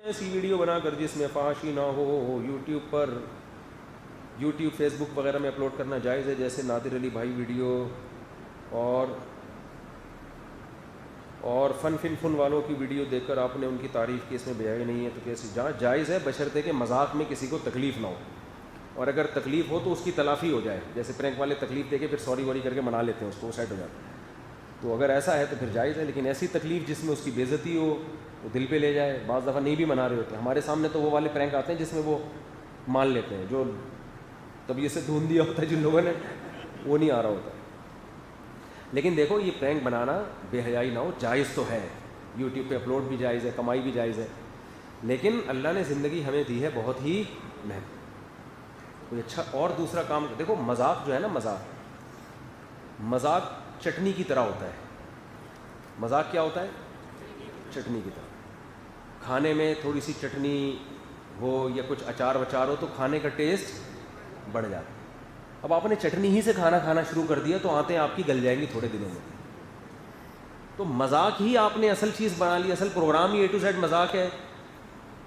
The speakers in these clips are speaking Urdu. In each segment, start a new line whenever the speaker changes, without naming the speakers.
ایسی ویڈیو بنا کر جس میں فحاشی نہ ہو یوٹیوب فیس بک وغیرہ میں اپلوڈ کرنا جائز ہے، جیسے نادر علی بھائی ویڈیو اور فن والوں کی ویڈیو دیکھ کر آپ نے ان کی تعریف کی، اس میں بیائی نہیں ہے تو کیسے؟ جہاں جائز ہے بشرطے کہ مذاق میں کسی کو تکلیف نہ ہو، اور اگر تکلیف ہو تو اس کی تلافی ہو جائے، جیسے پرینک والے تکلیف دے کے پھر سوری ووری کر کے منا لیتے ہیں اس کو، وہ سیٹ ہو جاتا ہے، تو اگر ایسا ہے تو پھر جائز ہے۔ لیکن ایسی تکلیف جس میں اس کی بے عزتی ہو، وہ دل پہ لے جائے، بعض دفعہ نہیں بھی منا رہے ہوتے ہمارے سامنے، تو وہ والے پرینک آتے ہیں جس میں وہ مان لیتے ہیں، جو طبیعت سے ڈھونڈ دیا ہوتا ہے جن لوگوں نے، وہ نہیں آ رہا ہوتا۔ لیکن دیکھو یہ پرینک بنانا بے حیائی نہ ہو، جائز تو ہے، یوٹیوب پہ اپلوڈ بھی جائز ہے، کمائی بھی جائز ہے، لیکن اللہ نے زندگی ہمیں دی ہے بہت ہی محنت، کوئی اچھا اور دوسرا کام دیکھو، مذاق جو ہے نا، مذاق چٹنی کی طرح ہوتا ہے۔ مذاق کیا ہوتا ہے؟ چٹنی کی طرح، کھانے میں تھوڑی سی چٹنی ہو یا کچھ اچار وچار ہو تو کھانے کا ٹیسٹ بڑھ جاتا ہے۔ اب آپ نے چٹنی ہی سے کھانا شروع کر دیا تو آتے آپ کی گل جائیں گی تھوڑے دنوں میں، تو مذاق ہی آپ نے اصل چیز بنا لی، اصل پروگرام ہی A to Z مذاق ہے،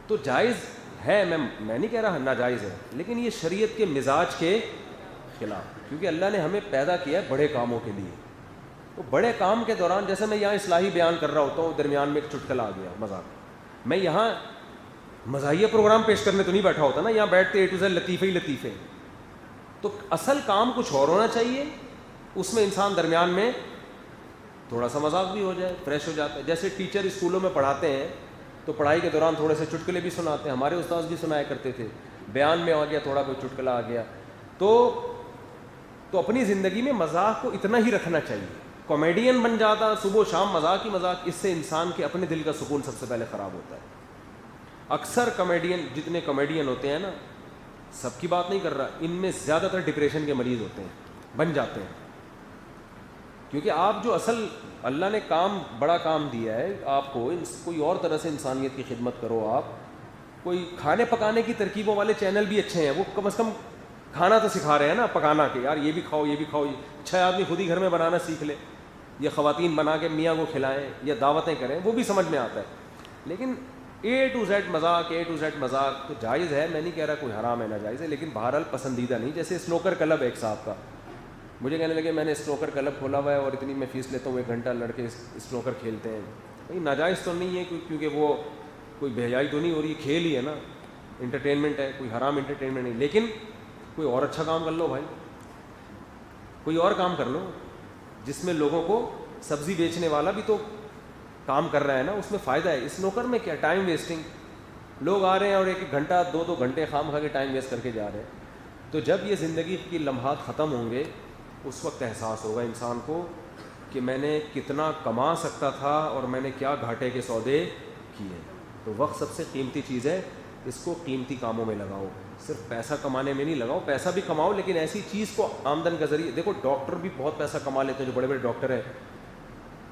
تو جائز ہے، میں نہیں کہہ رہا ناجائز ہے، لیکن یہ شریعت کے مزاج کے خلاف، کیونکہ اللہ نے ہمیں پیدا کیا ہے بڑے کاموں کے لیے، تو بڑے کام کے دوران جیسے میں یہاں اصلاحی بیان کر رہا ہوتا ہوں، درمیان میں ایک چٹکلا آ گیا مذاق، میں یہاں مزاحیہ پروگرام پیش کرنے تو نہیں بیٹھا ہوتا نا، یہاں بیٹھتے A to Z لطیفے، تو اصل کام کچھ اور ہونا چاہیے، اس میں انسان درمیان میں تھوڑا سا مذاق بھی ہو جائے، فریش ہو جاتا ہے۔ جیسے ٹیچر اسکولوں میں پڑھاتے ہیں تو پڑھائی کے دوران تھوڑے سے چٹکلے بھی سناتے ہیں، ہمارے استاد بھی سنایا کرتے تھے، بیان میں آ گیا تھوڑا کوئی چٹکلا آ گیا، تو اپنی زندگی میں مذاق کو اتنا ہی رکھنا چاہیے۔ کامیڈین بن جاتا صبح و شام مذاق ہی مذاق، اس سے انسان کے اپنے دل کا سکون سب سے پہلے خراب ہوتا ہے۔ اکثر کامیڈین، جتنے کامیڈین ہوتے ہیں نا، سب کی بات نہیں کر رہا، ان میں زیادہ تر ڈپریشن کے مریض ہوتے ہیں، بن جاتے ہیں، کیونکہ آپ جو اصل اللہ نے بڑا کام دیا ہے آپ کو، کوئی اور طرح سے انسانیت کی خدمت کرو، آپ کوئی کھانے پکانے کی ترکیبوں والے چینل بھی اچھے ہیں، وہ کم از کم کھانا تو سکھا رہے ہیں نا، پکانا کہ یار یہ بھی کھاؤ، اچھا آدمی خود ہی گھر میں بنانا سیکھ لے، یا خواتین بنا کے میاں کو کھلائیں یا دعوتیں کریں، وہ بھی سمجھ میں آتا ہے۔ لیکن A to Z مذاق تو جائز ہے، میں نہیں کہہ رہا کوئی حرام ہے ناجائز ہے، لیکن بہرحال پسندیدہ نہیں۔ جیسے اسنوکر کلب ایک صاحب کا، مجھے کہنے لگے میں نے اسنوکر کلب کھولا ہوا ہے اور اتنی میں فیس لیتا ہوں، 1 گھنٹہ لڑکے اسنوکر کھیلتے ہیں، بھائی ناجائز تو نہیں ہے، کیونکہ وہ کوئی بے حیائی تو نہیں ہو رہی، کھیل ہی ہے نا، انٹرٹینمنٹ ہے، کوئی حرام انٹرٹینمنٹ نہیں، لیکن کوئی اور اچھا کام کر لو بھائی، کوئی اور کام کر لو جس میں لوگوں کو، سبزی بیچنے والا بھی تو کام کر رہا ہے نا، اس میں فائدہ ہے۔ اسنوکر میں کیا ٹائم ویسٹنگ، لوگ آ رہے ہیں اور 1 گھنٹہ 2 گھنٹے خام کھا کے ٹائم ویسٹ کر کے جا رہے ہیں۔ تو جب یہ زندگی کی لمحات ختم ہوں گے، اس وقت احساس ہوگا انسان کو کہ میں نے کتنا کما سکتا تھا اور میں نے کیا گھاٹے کے سودے کیے۔ تو وقت سب سے قیمتی چیز ہے، اس کو قیمتی کاموں میں لگاؤ، صرف پیسہ کمانے میں نہیں لگاؤ، پیسہ بھی کماؤ لیکن ایسی چیز کو آمدن کا ذریعہ، دیکھو ڈاکٹر بھی بہت پیسہ کما لیتے ہیں جو بڑے بڑے ڈاکٹر ہیں،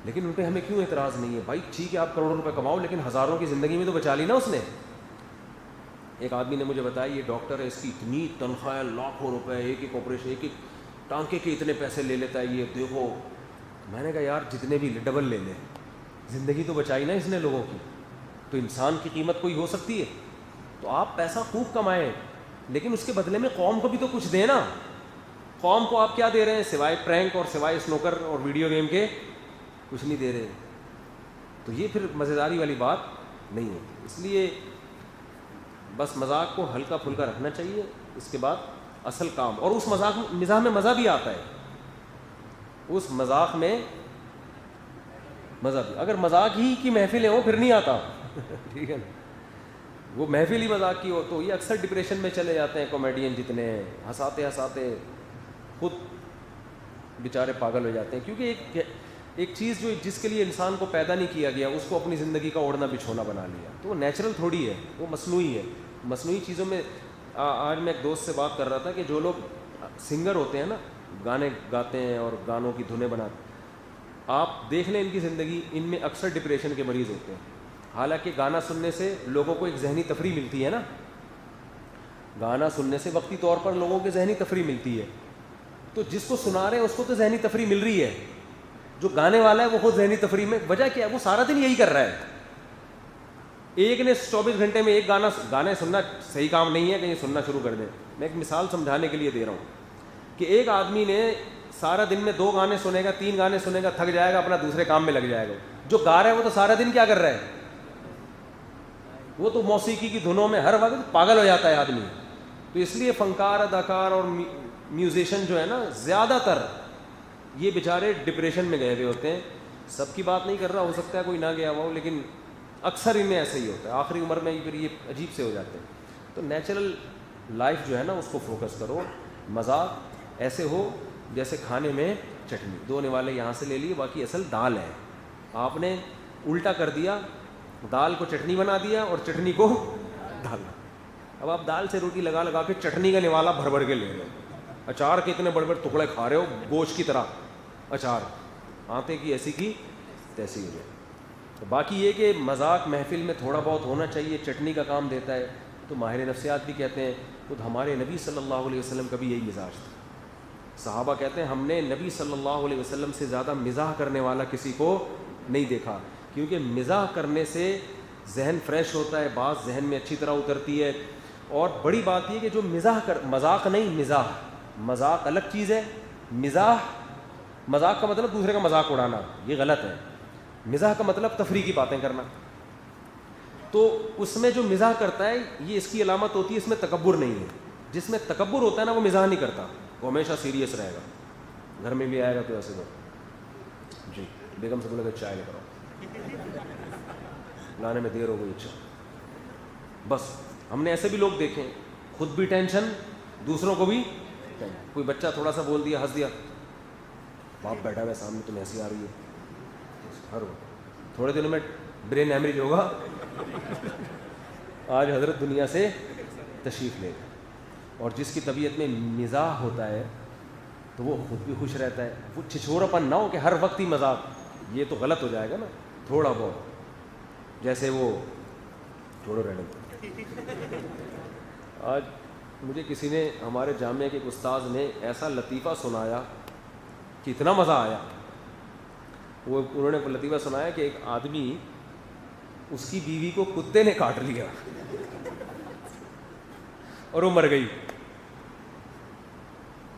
لیکن ان پہ ہمیں کیوں اعتراض نہیں ہے؟ بھائی ٹھیک ہے آپ کروڑوں روپے کماؤ لیکن ہزاروں کی زندگی میں تو بچا لی نا اس نے۔ ایک آدمی نے مجھے بتایا یہ ڈاکٹر ہے، اس کی اتنی تنخواہ ہے، لاکھوں روپے، ایک آپریشن، ایک ٹانکے کے اتنے پیسے لے لیتا ہے، یہ دیکھو۔ میں نے کہا یار جتنے بھی ڈبل لے لیں، زندگی تو بچائی نا اس نے لوگوں کی، تو انسان کی قیمت کوئی ہو سکتی ہے؟ تو آپ پیسہ خوب کمائیں لیکن اس کے بدلے میں قوم کو بھی تو کچھ دیں نا۔ قوم کو آپ کیا دے رہے ہیں سوائے پرینک اور سوائے اسنوکر اور ویڈیو گیم کے؟ کچھ نہیں دے رہے، تو یہ پھر مزیداری والی بات نہیں ہوتی۔ اس لیے بس مذاق کو ہلکا پھلکا رکھنا چاہیے، اس کے بعد اصل کام، اور اس مزاح میں مزہ بھی آتا ہے، اس مذاق میں مزہ بھی، اگر مذاق ہی کی محفلیں ہوں پھر نہیں آتا ٹھیک ہے نا، وہ محفل ہی مذاق کی ہو تو یہ اکثر ڈپریشن میں چلے جاتے ہیں کامیڈین جتنے ہیں، ہنساتے ہنساتے خود بیچارے پاگل ہو جاتے ہیں، کیونکہ ایک چیز جو جس کے لیے انسان کو پیدا نہیں کیا گیا اس کو اپنی زندگی کا اوڑھنا بچھونا بنا لیا، تو وہ نیچرل تھوڑی ہے، وہ مصنوعی ہے۔ مصنوعی چیزوں میں آج میں ایک دوست سے بات کر رہا تھا کہ جو لوگ سنگر ہوتے ہیں نا، گانے گاتے ہیں اور گانوں کی دھنیں بناتے ہیں، آپ دیکھ لیں ان کی زندگی، ان میں اکثر ڈپریشن کے مریض ہوتے ہیں، حالانکہ گانا سننے سے لوگوں کو ایک ذہنی تفریح ملتی ہے نا، گانا سننے سے وقتی طور پر لوگوں کو ذہنی تفریح ملتی ہے، تو جس کو سنا رہے ہیں اس کو تو ذہنی تفریح مل رہی ہے، جو گانے والا ہے وہ خود ذہنی تفریح میں، وجہ کیا ہے؟ وہ سارا دن یہی کر رہا ہے، ایک نے 24 گھنٹے میں ایک گانے سننا صحیح کام نہیں ہے کہ یہ سننا شروع کر دیں. میں ایک مثال سمجھانے کے لیے دے رہا ہوں کہ ایک آدمی نے سارا دن میں 2 گانے سنے گا, 3 گانے سنے گا, تھک جائے گا, اپنا دوسرے کام میں لگ جائے گا. جو گا رہا ہے وہ تو سارا دن کیا کر رہا ہے, وہ تو موسیقی کی دھنوں میں ہر وقت پاگل ہو جاتا ہے آدمی. تو اس لیے فنکار, اداکار اور میوزیشین جو ہے نا, زیادہ تر یہ بیچارے ڈپریشن میں گئے ہوئے ہوتے ہیں. سب کی بات نہیں کر رہا, ہو سکتا ہے کوئی نہ گیا ہوا ہو, لیکن اکثر ان میں ایسا ہی ہوتا ہے. آخری عمر میں پھر یہ عجیب سے ہو جاتے ہیں. تو نیچرل لائف جو ہے نا اس کو فوکس کرو. مذاق ایسے ہو جیسے کھانے میں چٹنی, 2 نوالے یہاں سے لے لیے, باقی اصل دال ہے. آپ نے الٹا کر دیا, دال کو چٹنی بنا دیا اور چٹنی کو دال. اب آپ دال سے روٹی لگا لگا کے چٹنی کا نوالا بھر بھر کے لے رہے ہو, اچار کے اتنے بڑے بڑے ٹکڑے کھا رہے ہو گوشت کی طرح, اچار آتے کی ایسی کی تیسی ہو جائے. تو باقی یہ کہ مذاق محفل میں تھوڑا بہت ہونا چاہیے, چٹنی کا کام دیتا ہے. تو ماہر نفسیات بھی کہتے ہیں خود ہمارے نبی صلی اللہ علیہ وسلم کا بھی یہی مزاج تھا. صحابہ کہتے ہیں ہم نے نبی صلی اللہ علیہ وسلم سے زیادہ مزاح کرنے والا کسی کو نہیں دیکھا, کیونکہ مزاح کرنے سے ذہن فریش ہوتا ہے, بات ذہن میں اچھی طرح اترتی ہے. اور بڑی بات یہ کہ جو مذاق نہیں, مذاق الگ چیز ہے. مذاق کا مطلب دوسرے کا مذاق اڑانا, یہ غلط ہے. مزاح کا مطلب تفریح کی باتیں کرنا. تو اس میں جو مزاح کرتا ہے یہ اس کی علامت ہوتی ہے, اس میں تکبر نہیں ہے. جس میں تکبر ہوتا ہے نا وہ مزاح نہیں کرتا, وہ ہمیشہ سیریس رہے گا. گھر میں بھی آئے گا تو ایسے دو جی بیگم سے بولے گا چائے لے کر آؤ, لانے میں دیر ہو گئی, اچھا. بس ہم نے ایسے بھی لوگ دیکھے ہیں, خود بھی ٹینشن, دوسروں کو بھی ٹینشن. کوئی بچہ تھوڑا سا بول دیا, ہنس دیا, باپ بیٹھا ہوا سامنے تمہیں ہنسی آ رہی ہے, ہر تھوڑے دنوں میں برین ہیمریج ہوگا. آج حضرت دنیا سے تشریف لے گا. اور جس کی طبیعت میں مزاح ہوتا ہے تو وہ خود بھی خوش رہتا ہے. وہ چھچھوراپن نہ ہو کہ ہر وقت ہی مذاق, یہ تو غلط ہو جائے گا نا. تھوڑا بہت جیسے وہ چھوڑو رہنے. آج مجھے کسی نے, ہمارے جامعہ کے ایک استاذ نے ایسا لطیفہ سنایا کہ اتنا مزہ آیا. وہ انہوں نے لطیفہ سنایا کہ ایک آدمی, اس کی بیوی کو کتے نے کاٹ لیا اور وہ مر گئی.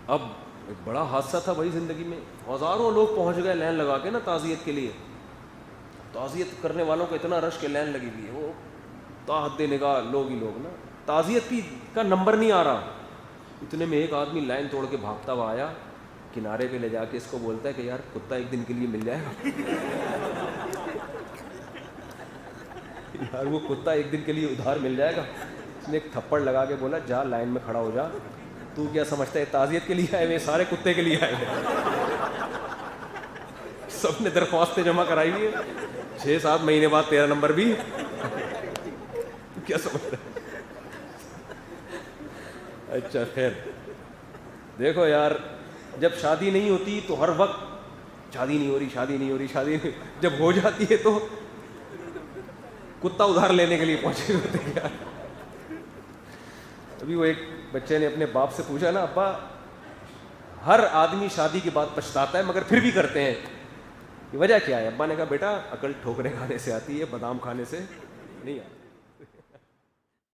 اب ایک بڑا حادثہ تھا بھائی زندگی میں. ہزاروں لوگ پہنچ گئے لائن لگا کے نا تعزیت کے لیے. تعزیت کرنے والوں کو اتنا رش کے لائن لگی ہوئی ہے, وہ تاحد نگاہ لوگ ہی لوگ نا, تعزیت کا نمبر نہیں آ رہا. اتنے میں ایک آدمی لائن توڑ کے بھاگتا ہوا آیا, کنارے پہ لے جا کے اس کو بولتا ہے کہ یار کتا ایک دن کے لیے مل جائے گا. یار وہ کتا ایک دن کے لیے ادھار مل جائے گا. اس نے ایک تھپڑ لگا کے بولا جا لائن میں کھڑا ہو جا, تو کیا سمجھتا ہے تعزیت کے لیے آئے ہوئے سارے کتے کے لیے آئے ہوئے. سب نے درخواستیں جمع کرائی ہوئی ہے, 6-7 مہینے بعد 13 نمبر بھی. کیا سمجھ رہے. اچھا خیر, دیکھو یار جب شادی نہیں ہوتی تو ہر وقت شادی نہیں ہو رہی, شادی نہیں ہو رہی, شادی نہیں. جب ہو جاتی ہے تو کتا ادھار لینے کے لیے پہنچے ہوتے ہیں یار. ابھی وہ ایک بچے نے اپنے باپ سے پوچھا نا, ابا ہر آدمی شادی کے بعد پچھتاتا ہے مگر پھر بھی کرتے ہیں, یہ وجہ کیا ہے؟ ابا نے کہا بیٹا عقل ٹھوکریں کھانے سے آتی ہے, بادام کھانے سے نہیں آتی.